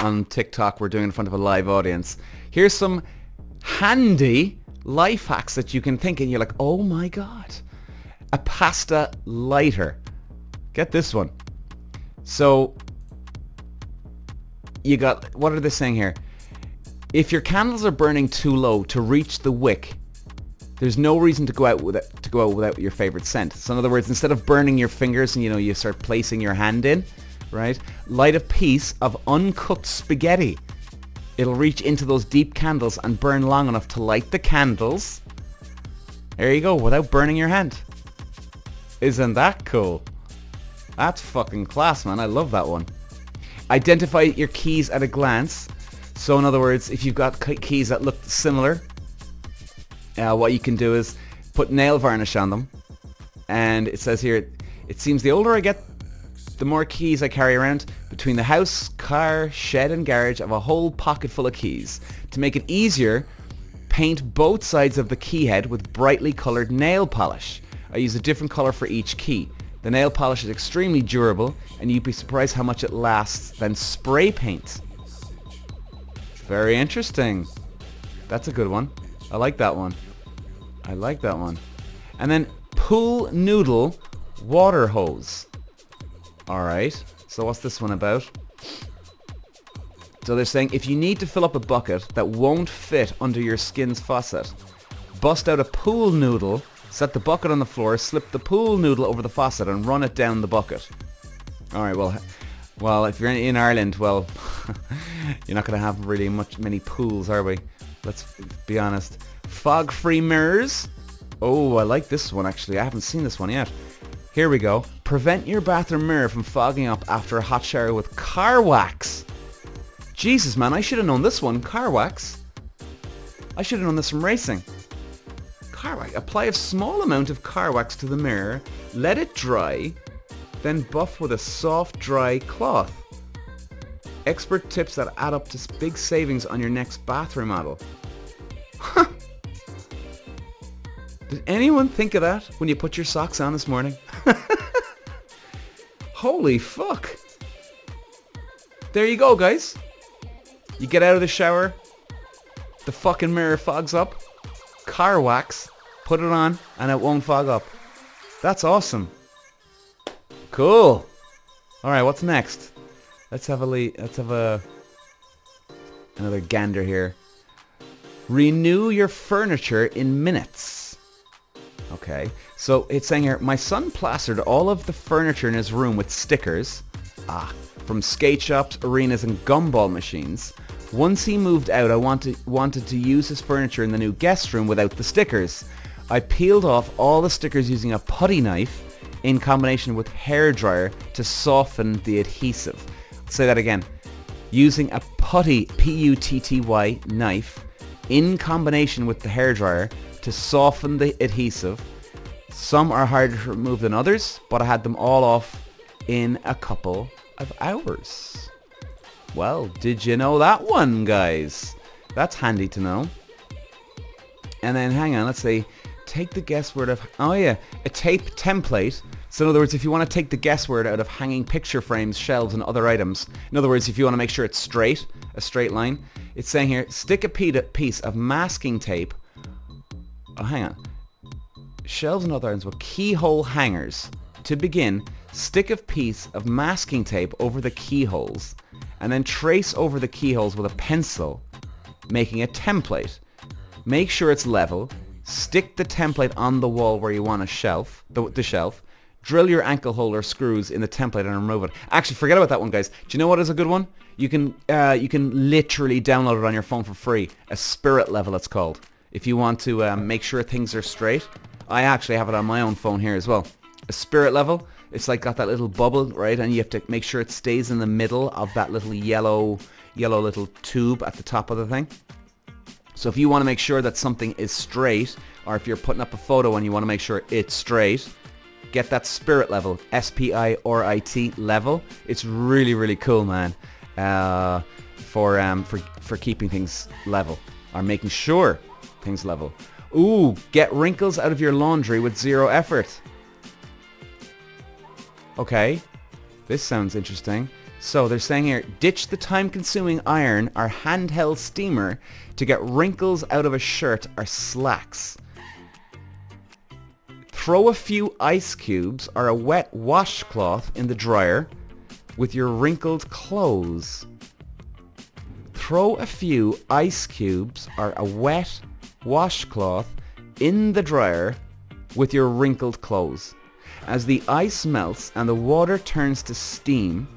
On TikTok, we're doing it in front of a live audience. Here's some handy life hacks that you can think, and you're like, oh my god. A pasta lighter. Get this one. So, you got, what are they saying here? If your candles are burning too low to reach the wick, there's no reason to go out without your favorite scent. So in other words, instead of burning your fingers and you start placing your hand in, right? Light a piece of uncooked spaghetti. It'll reach into those deep candles and burn long enough to light the candles. There you go, without burning your hand. Isn't that cool? That's fucking class, man. I love that one. Identify your keys at a glance. So in other words, if you've got keys that look similar, what you can do is put nail varnish on them. And it says here, it seems the older I get, the more keys I carry around. Between the house, car, shed and garage, I have a whole pocket full of keys. To make it easier, paint both sides of the key head with brightly coloured nail polish. I use a different colour for each key. The nail polish is extremely durable, and you'd be surprised how much it lasts than spray paint. Very interesting. That's a good one. I like that one. I like that one. And then pool noodle water hose. Alright, so what's this one about? So they're saying if you need to fill up a bucket that won't fit under your skin's faucet, bust out a pool noodle, set the bucket on the floor, slip the pool noodle over the faucet and run it down the bucket. Alright, well, if you're in Ireland, well, you're not going to have really many pools, are we? Let's be honest. Fog-free mirrors. Oh, I like this one actually. I haven't seen this one yet. Here we go. Prevent your bathroom mirror from fogging up after a hot shower with car wax. Jesus, man, I should have known this one. Car wax. I should have known this from racing. Car wax. Apply a small amount of car wax to the mirror. Let it dry. Then buff with a soft, dry cloth. Expert tips that add up to big savings on your next bathroom model. Huh. Did anyone think of that when you put your socks on this morning? Holy fuck. There you go, guys. You get out of the shower. The fucking mirror fogs up. Car wax. Put it on and it won't fog up. That's awesome. Cool. Alright, what's next? Let's have another gander here. Renew your furniture in minutes. Okay, so it's saying here, my son plastered all of the furniture in his room with stickers. From skate shops, arenas and gumball machines. Once he moved out, I wanted to use his furniture in the new guest room without the stickers. I peeled off all the stickers using a putty knife in combination with hairdryer to soften the adhesive. I'll say that again. Using a putty, P-U-T-T-Y, knife in combination with the hairdryer to soften the adhesive. Some are harder to remove than others, but I had them all off in a couple of hours. Well, did you know that one, guys? That's handy to know. And then, hang on, let's say, take the guessword of, a tape template. So in other words, if you want to take the guessword out of hanging picture frames, shelves, and other items, in other words, if you want to make sure it's straight, a straight line, it's saying here, stick a piece of masking tape. Oh, hang on. Shelves and other items with keyhole hangers. To begin, stick a piece of masking tape over the keyholes and then trace over the keyholes with a pencil, making a template. Make sure it's level. Stick the template on the wall where you want a shelf, the shelf. Drill your ankle holder screws in the template and remove it. Actually, forget about that one, guys. Do you know what is a good one? You can literally download it on your phone for free. A spirit level, it's called. If you want to make sure things are straight. I actually have it on my own phone here as well. A spirit level, it's like got that little bubble, right? And you have to make sure it stays in the middle of that little yellow little tube at the top of the thing. So if you want to make sure that something is straight, or if you're putting up a photo and you want to make sure it's straight, get that spirit level, S-P-I-R-I-T level. It's really, really cool, man, for keeping things level, or making sure things level. Ooh, get wrinkles out of your laundry with zero effort. Okay, this sounds interesting. So they're saying here, ditch the time-consuming iron or handheld steamer to get wrinkles out of a shirt or slacks. Throw a few ice cubes or a wet washcloth in the dryer with your wrinkled clothes. Throw a few ice cubes or a wet washcloth in the dryer with your wrinkled clothes. As the ice melts and the water turns to steam,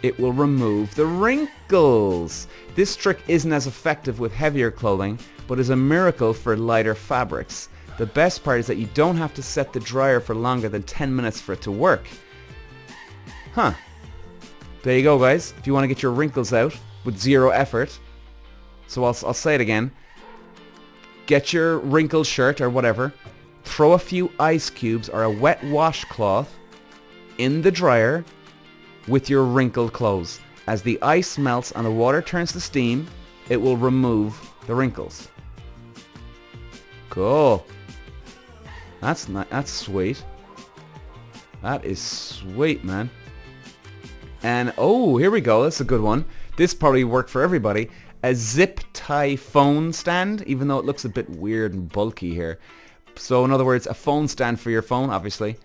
it will remove the wrinkles. This trick isn't as effective with heavier clothing, but is a miracle for lighter fabrics. The best part is that you don't have to set the dryer for longer than 10 minutes for it to work. Huh. There you go, guys. If you want to get your wrinkles out with zero effort. So I'll say it again. Get your wrinkled shirt or whatever. Throw a few ice cubes or a wet washcloth in the dryer with your wrinkled clothes. As the ice melts and the water turns to steam, it will remove the wrinkles. Cool. That's sweet. That is sweet, man. And oh, here we go. That's a good one. This probably worked for everybody. A zip tie phone stand, even though it looks a bit weird and bulky here. So in other words, a phone stand for your phone, obviously.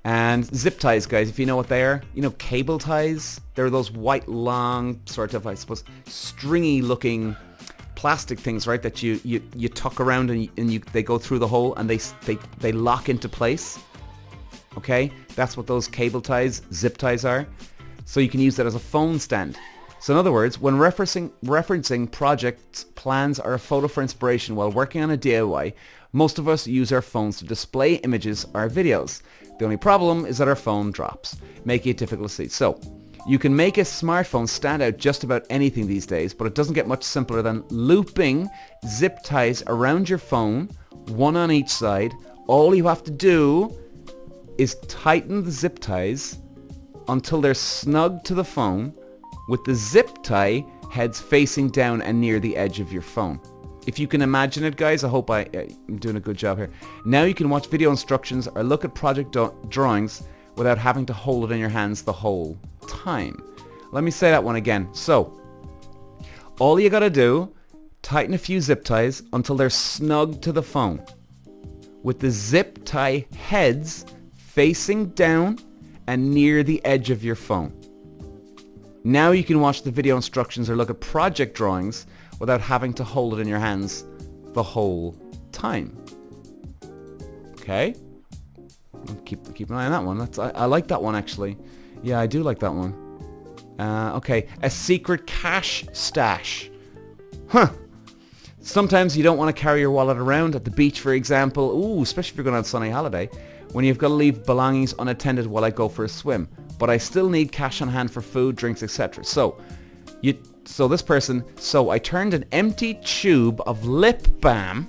And zip ties, guys, if you know what they are, you know, cable ties. They're those white, long, sort of, I suppose, stringy-looking plastic things, right? That you tuck around and they go through the hole and they lock into place. Okay, that's what those cable ties, zip ties are. So you can use that as a phone stand. So in other words, when referencing projects, plans, or a photo for inspiration while working on a DIY, most of us use our phones to display images or videos. The only problem is that our phone drops, making it difficult to see. So, you can make a smartphone stand out just about anything these days, but it doesn't get much simpler than looping zip ties around your phone, one on each side. All you have to do is tighten the zip ties until they're snug to the phone, with the zip tie heads facing down and near the edge of your phone. If you can imagine it, guys, I hope I'm doing a good job here. Now you can watch video instructions or look at project drawings without having to hold it in your hands the whole time. Let me say that one again. So, all you gotta do, tighten a few zip ties until they're snug to the phone, with the zip tie heads facing down and near the edge of your phone. Now you can watch the video instructions or look at project drawings without having to hold it in your hands the whole time. Okay? Keep an eye on that one. I like that one, actually. Yeah, I do like that one. Okay, a secret cash stash. Huh. Sometimes you don't want to carry your wallet around at the beach, for example. Ooh, especially if you're going on a sunny holiday, when you've got to leave belongings unattended while I go for a swim. But I still need cash on hand for food, drinks, etc. So I turned an empty tube of lip balm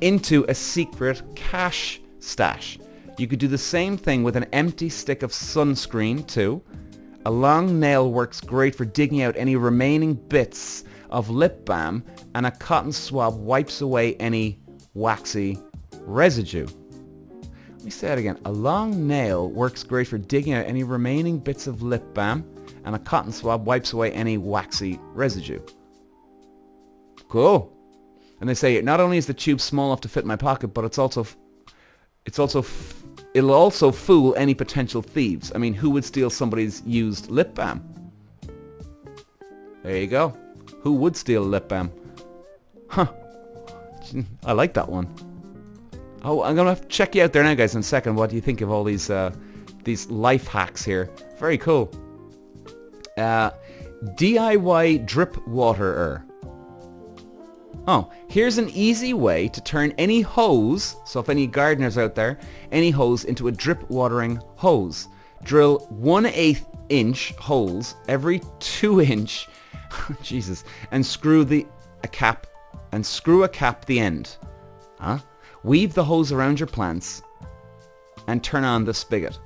into a secret cash stash. You could do the same thing with an empty stick of sunscreen too. A long nail works great for digging out any remaining bits of lip balm, and a cotton swab wipes away any waxy residue. Let me say that again. A long nail works great for digging out any remaining bits of lip balm, and a cotton swab wipes away any waxy residue. Cool. And they say not only is the tube small enough to fit in my pocket, but it'll also fool any potential thieves. I mean, who would steal somebody's used lip balm? There you go. Who would steal lip balm? Huh. I like that one. Oh, I'm gonna have to check you out there now, guys, in a second. What do you think of all these life hacks here? Very cool. DIY drip waterer. Oh, here's an easy way to turn any hose, so if any gardeners out there, any hose into a drip watering hose. Drill 1/8 inch holes every 2 inch, Jesus, and screw a cap the end. Huh? Weave the hose around your plants and turn on the spigot.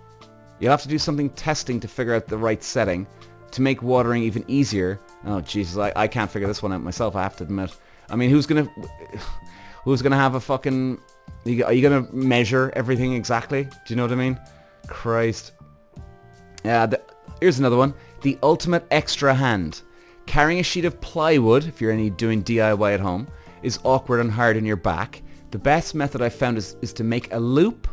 You'll have to do something testing to figure out the right setting to make watering even easier. Oh Jesus, I can't figure this one out myself, I have to admit. I mean, who's gonna have a fucking... Are you gonna measure everything exactly? Do you know what I mean? Christ. Here's another one. The ultimate extra hand. Carrying a sheet of plywood, if you're doing DIY at home, is awkward and hard on your back. The best method I've found is to make a loop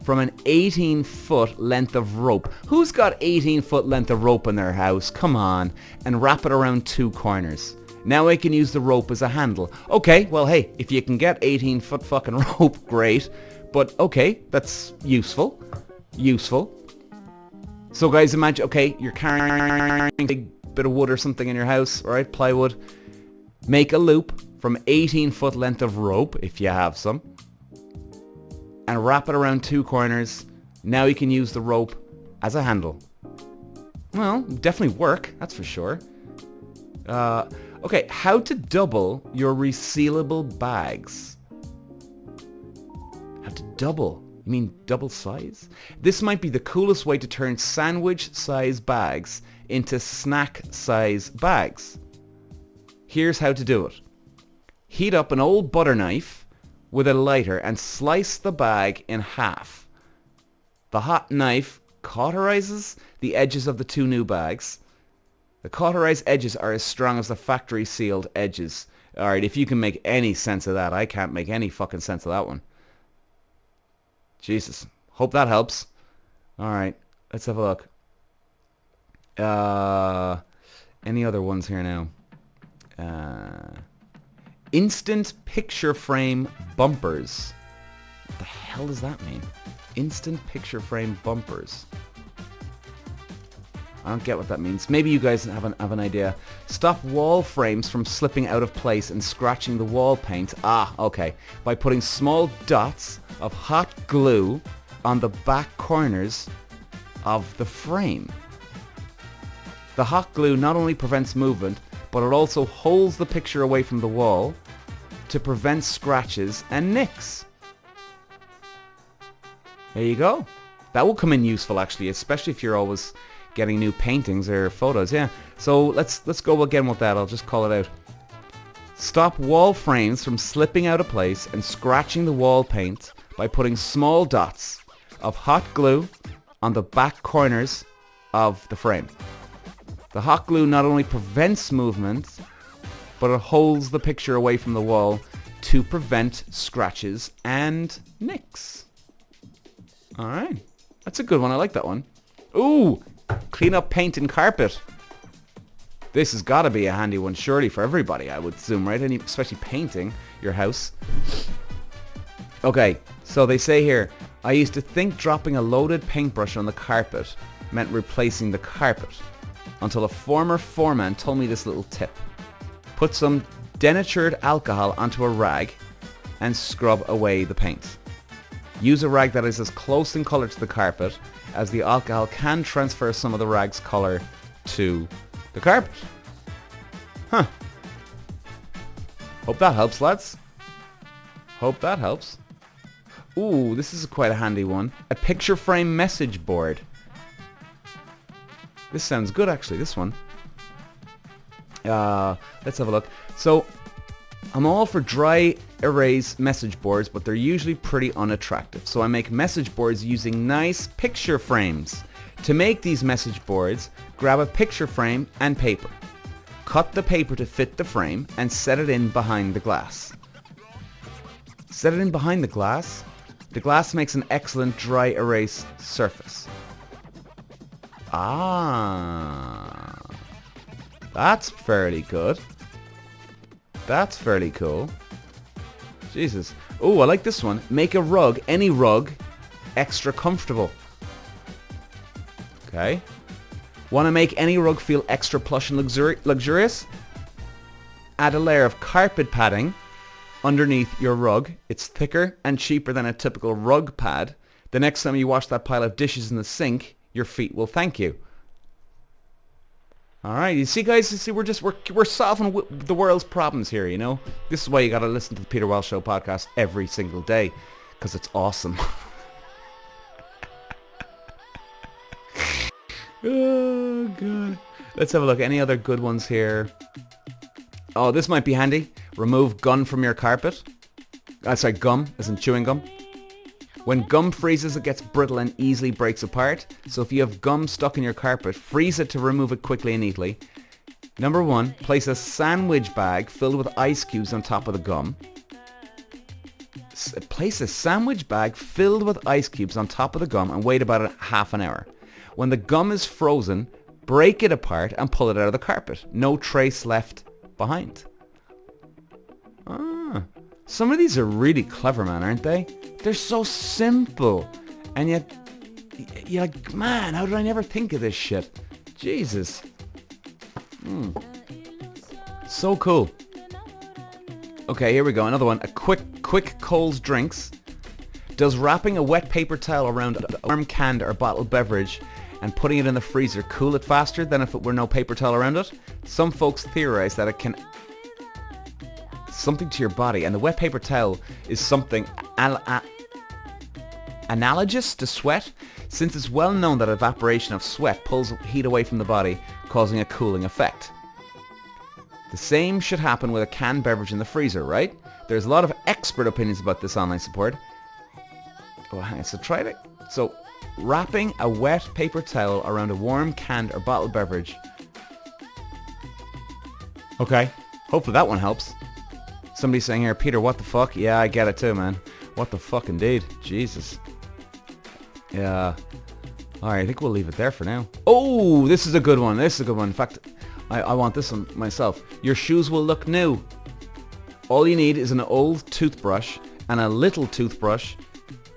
from an 18-foot length of rope. Who's got 18-foot length of rope in their house? Come on. And wrap it around 2 corners. Now I can use the rope as a handle. Okay, well, hey, if you can get 18-foot fucking rope, great. But, okay, that's useful. Useful. So, guys, imagine, okay, you're carrying a big bit of wood or something in your house, all right, plywood. Make a loop from 18-foot length of rope, if you have some, and wrap it around 2 corners. Now you can use the rope as a handle. Well, definitely work, that's for sure. Okay, how to double your resealable bags. How to double? You mean double size? This might be the coolest way to turn sandwich-size bags into snack-size bags. Here's how to do it. Heat up an old butter knife with a lighter and slice the bag in half. The hot knife cauterizes the edges of the 2 new bags. The cauterized edges are as strong as the factory sealed edges. Alright, if you can make any sense of that, I can't make any fucking sense of that one. Jesus. Hope that helps. Alright, let's have a look. Any other ones here now? Instant picture frame bumpers. What the hell does that mean? Instant picture frame bumpers. I don't get what that means. Maybe you guys have an idea. Stop wall frames from slipping out of place and scratching the wall paint. Ah, okay. By putting small dots of hot glue on the back corners of the frame. The hot glue not only prevents movement, but it also holds the picture away from the wall to prevent scratches and nicks. There you go. That will come in useful, actually, especially if you're always getting new paintings or photos. Yeah. So let's go again with that. I'll just call it out. Stop wall frames from slipping out of place and scratching the wall paint by putting small dots of hot glue on the back corners of the frame. The hot glue not only prevents movement, but it holds the picture away from the wall to prevent scratches and nicks. Alright. That's a good one. I like that one. Ooh! Clean up paint and carpet. This has got to be a handy one, surely, for everybody, I would assume, right? Especially painting your house. Okay, so they say here, I used to think dropping a loaded paintbrush on the carpet meant replacing the carpet, until a former foreman told me this little tip. Put some denatured alcohol onto a rag and scrub away the paint. Use a rag that is as close in colour to the carpet as the alcohol can transfer some of the rag's colour to the carpet. Huh. Hope that helps, lads. Hope that helps. Ooh, this is quite a handy one. A picture frame message board. This sounds good, actually, this one. Let's have a look. So, I'm all for dry erase message boards, but they're usually pretty unattractive. So I make message boards using nice picture frames. To make these message boards, grab a picture frame and paper. Cut the paper to fit the frame and set it in behind the glass. Set it in behind the glass? The glass makes an excellent dry erase surface. Ah. That's fairly good. That's fairly cool. Jesus. Oh, I like this one. Make a rug, any rug, extra comfortable. Okay. Want to make any rug feel extra plush and luxurious? Add a layer of carpet padding underneath your rug. It's thicker and cheaper than a typical rug pad. The next time you wash that pile of dishes in the sink, your feet will thank you. All right, you see, guys, you see, we're solving the world's problems here, you know? This is why you got to listen to the Peter Walsh Show podcast every single day, because it's awesome. Oh, God. Let's have a look. Any other good ones here? Oh, this might be handy. Remove gum from your carpet. Sorry, gum, as in chewing gum. When gum freezes, it gets brittle and easily breaks apart. So if you have gum stuck in your carpet, freeze it to remove it quickly and neatly. Number 1, place a sandwich bag filled with ice cubes on top of the gum. Place a sandwich bag filled with ice cubes on top of the gum and wait about half an hour. When the gum is frozen, break it apart and pull it out of the carpet. No trace left behind. Some of these are really clever, man, aren't they? They're so simple. And yet, you're like, man, how did I never think of this shit? Jesus. So cool. Okay, here we go. Another one. A quick Coles drinks. Does wrapping a wet paper towel around a warm canned or bottled beverage and putting it in the freezer cool it faster than if it were no paper towel around it? Some folks theorize that it can something to your body, and the wet paper towel is something analogous to sweat, since it's well known that evaporation of sweat pulls heat away from the body, causing a cooling effect. The same should happen with a canned beverage in the freezer, right? There's a lot of expert opinions about this online support. Oh, hang on, so try it. So, wrapping a wet paper towel around a warm canned or bottled beverage. Okay, hopefully that one helps. Somebody's saying here, Peter, what the fuck? Yeah, I get it too, man. What the fuck indeed. Jesus. Yeah. Alright, I think we'll leave it there for now. Oh, this is a good one. This is a good one. In fact, I want this one myself. Your shoes will look new. All you need is an old toothbrush and a little toothbrush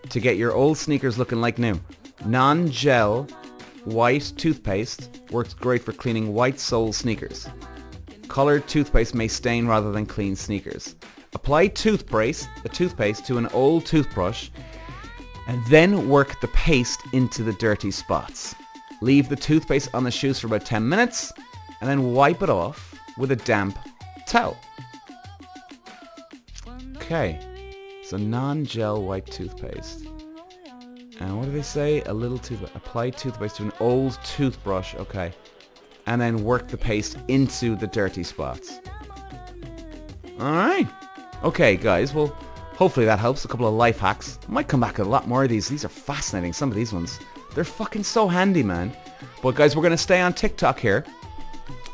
to get your old sneakers looking like new. Non-gel white toothpaste works great for cleaning white sole sneakers. Colored toothpaste may stain rather than clean sneakers. Apply toothpaste to an old toothbrush and then work the paste into the dirty spots. Leave the toothpaste on the shoes for about 10 minutes and then wipe it off with a damp towel. Okay, so non-gel white toothpaste. And what do they say? A little toothpaste. Apply toothpaste to an old toothbrush. Okay. And then work the paste into the dirty spots. Alright. Okay, guys. Well, hopefully that helps. A couple of life hacks. I might come back with a lot more of these. These are fascinating. Some of these ones. They're fucking so handy, man. But guys, we're going to stay on TikTok here.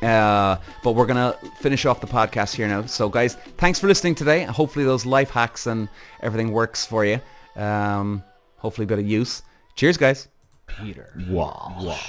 But we're going to finish off the podcast here now. So guys, thanks for listening today. Hopefully those life hacks and everything works for you. Hopefully a bit of use. Cheers, guys. Peter. Walsh.